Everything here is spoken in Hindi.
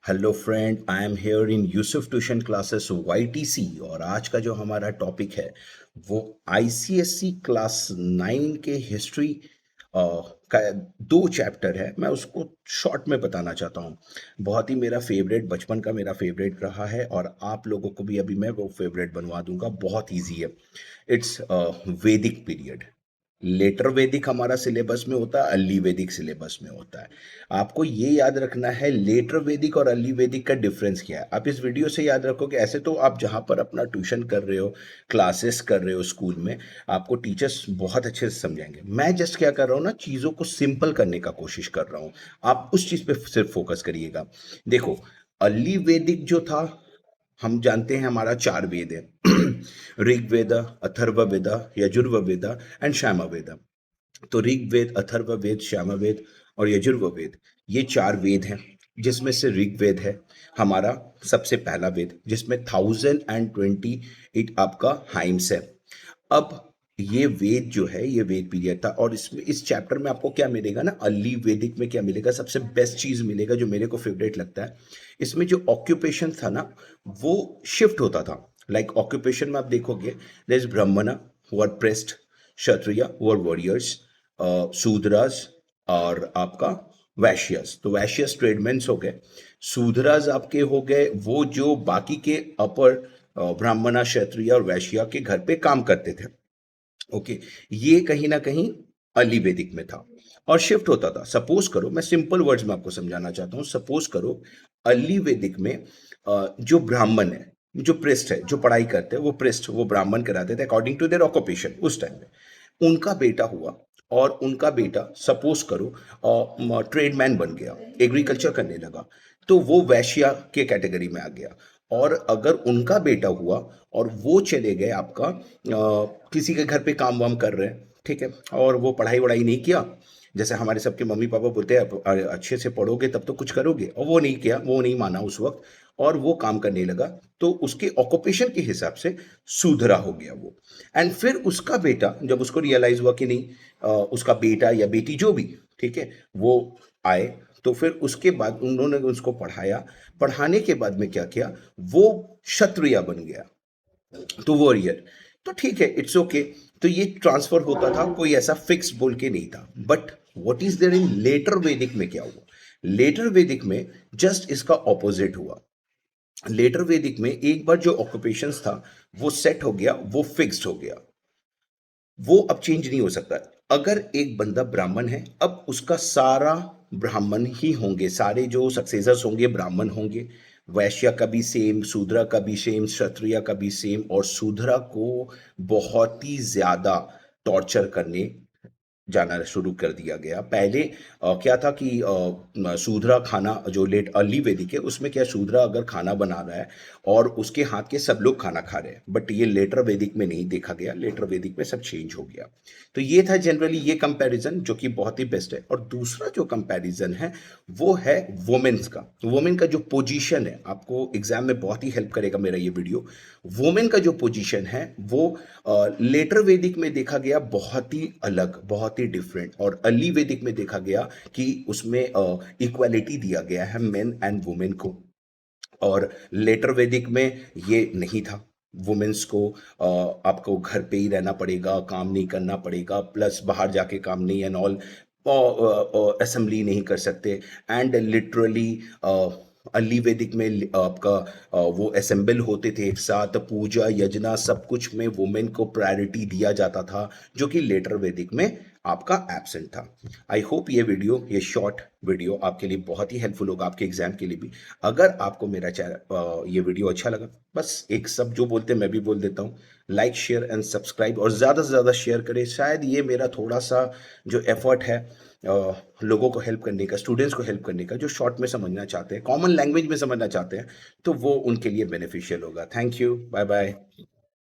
Hello friend, I am here in Yusuf tuition classes YTC। और आज का जो हमारा टॉपिक है वो ICSE क्लास 9 के हिस्ट्री का दो चैप्टर है। मैं उसको शॉर्ट में बताना चाहता हूँ। बहुत ही मेरा फेवरेट, बचपन का मेरा फेवरेट रहा है और आप लोगों को भी अभी मैं वो फेवरेट बनवा दूंगा। बहुत इजी है। इट्स वैदिक पीरियड। लेटर वैदिक हमारा सिलेबस में होता है, अर्ली वैदिक सिलेबस में होता है। आपको ये याद रखना है लेटर वैदिक और अर्ली वैदिक का डिफरेंस क्या है। आप इस वीडियो से याद रखोगे। ऐसे तो आप जहाँ पर अपना ट्यूशन कर रहे हो, क्लासेस कर रहे हो स्कूल में, आपको टीचर्स बहुत अच्छे से समझाएंगे। मैं जस्ट क्या कर रहा हूँ ना, चीज़ों को सिंपल करने का कोशिश कर रहा हूँ। आप उस चीज़ पे सिर्फ फोकस करिएगा। देखो, अर्ली वैदिक जो था, हम जानते हैं हमारा चार वेद है ऋग्वेद, अथर्ववेद, यजुर्वेद एंड सामवेद। तो ऋग्वेद, अथर्ववेद, सामवेद और यजुर्वेद, ये चार वेद हैं। जिसमें से ऋग्वेद है हमारा सबसे पहला वेद, जिसमें 1028 आपका हाइम्स है। अब ये वेद जो है, ये वेद पीरियड था। और इसमें इस चैप्टर में आपको क्या मिलेगा ना, अर्ली वैदिक में क्या मिलेगा, सबसे बेस्ट चीज मिलेगा जो मेरे को फेवरेट लगता है। इसमें जो ऑक्यूपेशन था ना, वो शिफ्ट होता था। लाइक ऑक्यूपेशन में आप देखोगे, there is Brahmin who are priest, Kshatriya who are warriors, Shudras और आपका वैश्यस। तो वैश्यस ट्रेडमेन्स हो गए, शूद्रास आपके हो गए वो जो बाकी के अपर ब्राह्मणा, क्षत्रिय और वैश्य के घर पे काम करते थे। ओके, ये कहीं ना कहीं अर्ली वैदिक में था और शिफ्ट होता था। सपोज करो, मैं सिंपल वर्ड्स में आपको समझाना चाहता हूँ। सपोज करो अर्ली वैदिक में जो ब्राह्मण है, जो प्रेस्ट है, जो पढ़ाई करते हैं, वो प्रेस्ट, वो ब्राह्मण कराते थे अकॉर्डिंग टू देयर ऑक्यूपेशन उस टाइम में। उनका बेटा हुआ और उनका बेटा सपोज करो ट्रेडमैन बन गया, एग्रीकल्चर करने लगा, तो वो वैश्या के कैटेगरी में आ गया। और अगर उनका बेटा हुआ और वो चले गए आपका किसी के घर पे काम वाम कर रहे हैं, ठीक है, और वो पढ़ाई वढ़ाई नहीं किया, जैसे हमारे सबके मम्मी पापा बोलते हैं अच्छे से पढ़ोगे तब तो कुछ करोगे, और वो नहीं किया, वो नहीं माना उस वक्त, और वो काम करने लगा, तो उसके ऑक्यूपेशन के हिसाब से शूद्रा हो गया वो। एंड फिर उसका बेटा, जब उसको रियलाइज हुआ कि नहीं, उसका बेटा या बेटी जो भी, ठीक है, वो आए, तो फिर उसके बाद उन्होंने उसको पढ़ाया। पढ़ाने के बाद में क्या किया, वो क्षत्रिय बन गया, तो वॉरियर। तो ठीक है, इट्स ओके। तो ये ट्रांसफर होता था, कोई ऐसा फिक्स बोल के नहीं था। But what is there in later Vedic में क्या हुआ, लेटर वैदिक में जस्ट इसका ऑपोजिट हुआ। लेटर वैदिक में एक बार जो ऑक्यूपेशंस था वो सेट हो गया, वो फिक्स्ड हो गया, वो अब चेंज नहीं हो सकता। अगर एक बंदा ब्राह्मण है, अब उसका सारा ब्राह्मण ही होंगे, सारे जो सक्सेसर्स होंगे ब्राह्मण होंगे। वैश्य का भी सेम, शूद्रा का भी सेम, क्षत्रिय का भी सेम। और शूद्रा को बहुत ही ज्यादा टॉर्चर करने जाना शुरू कर दिया गया। पहले क्या था कि शूद्रा खाना, जो लेट अर्ली वैदिक है उसमें क्या, शूद्रा अगर खाना बना रहा है और उसके हाथ के सब लोग खाना खा रहे हैं, बट ये लेटर वैदिक में नहीं देखा गया। लेटर वैदिक में सब चेंज हो गया। तो ये था जनरली ये कंपैरिजन, जो कि बहुत ही बेस्ट है। और दूसरा जो कंपैरिजन है वो है वुमेन्स का। वुमेन का जो पोजीशन है, आपको एग्जाम में बहुत ही हेल्प करेगा मेरा ये वीडियो। वुमेन का जो पोजीशन है वो लेटर वैदिक में देखा गया बहुत ही अलग, बहुत ही डिफरेंट। और अर्ली वैदिक में देखा गया कि उसमें इक्वालिटी दिया गया है मेन एंड वुमेन को। और लेटर वैदिक में ये नहीं था। वुमेन्स को आपको घर पे ही रहना पड़ेगा, काम नहीं करना पड़ेगा, प्लस बाहर जाके काम नहीं एंड ऑल, असेंबली नहीं कर सकते। एंड लिटरली अर्ली वैदिक में आपका वो असेंबल होते थे एक साथ, पूजा यजना सब कुछ में वुमेन को प्रायोरिटी दिया जाता था, जो कि लेटर वैदिक में आपका एब्सेंट था। आई होप ये वीडियो, ये शॉर्ट वीडियो आपके लिए बहुत ही हेल्पफुल होगा, आपके एग्जाम के लिए भी। अगर आपको मेरा चैनल, ये वीडियो अच्छा लगा, बस एक सब जो बोलते हैं मैं भी बोल देता हूँ, लाइक शेयर एंड सब्सक्राइब, और ज़्यादा से ज़्यादा शेयर करें। शायद ये मेरा थोड़ा सा जो एफर्ट है लोगों को हेल्प करने का, स्टूडेंट्स को हेल्प करने का, जो शॉर्ट में समझना चाहते हैं, कॉमन लैंग्वेज में समझना चाहते हैं, तो वो उनके लिए बेनिफिशियल होगा। Thank you, bye bye.